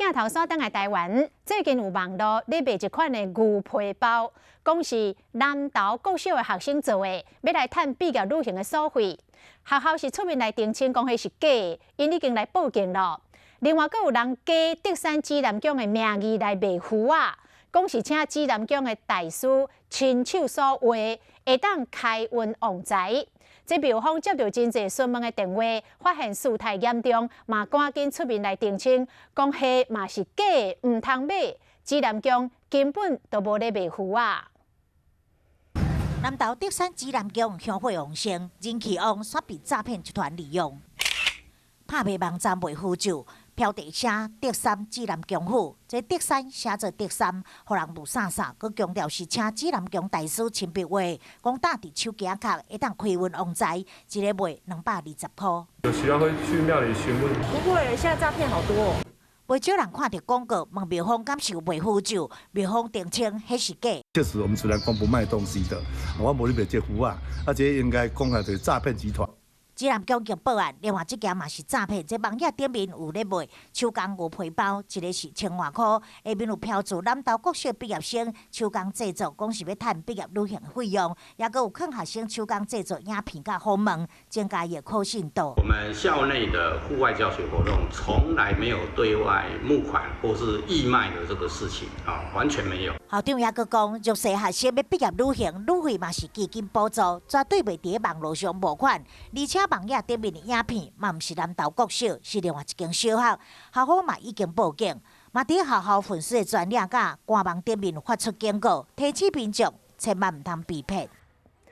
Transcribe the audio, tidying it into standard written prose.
镜头所登来台湾，最近有网络咧卖一款的牛皮包，讲是南投国小的学生做的，要来赚毕业旅行的所费。学校是出面来澄清，讲迄是假的，因已经来报警了。另外，阁有人假德山指南宫的名义来卖符啊，讲是请指南宫的大师亲手所画，会当开运旺财。这庙方接到真侪询问的电话，发现事态严重，嘛赶紧出面来澄清，讲迄嘛是假的，唔通买。指南宫根本都无咧卖符啊！南投德山指南宫香火旺盛，人气旺，煞被诈骗集团利用，拍卖网站卖符咒。标题写德山指南宫府，这德山写做德山，互人无啥啥，佮强调是请指南宫大师亲笔画，讲戴伫手夹壳会当开运旺财，一个卖220块。有需要会去庙里询问。不会，现在诈骗好多哦。不少人看到广告，问庙方敢是有卖符咒，庙方澄清迄是假。确实，我们指南宫不卖东西的，我无咧卖这符啊，这应该讲下就是诈骗集团。指南宫经报案，另外一件嘛是诈骗。这网页顶面有咧卖手工牛皮包，一个是1000多块，下面有标注南投国小毕业生手工制作，讲是要赚毕业旅行费用，也阁有劝学生手工制作影片甲访问，增加伊的可信度。我们校内的户外教学活动从来没有对外募款或是义卖的这个事情啊，完全没有。校长也阁讲，弱势学生要毕业旅行，旅费嘛是基金补助，绝对袂伫网络上募款，而且网页顶面的影片嘛毋是南投国小，是另外一间小学，校方嘛已经报警，嘛伫学校粉丝的专页甲官网顶面发出警告，提醒民众千万毋通被骗。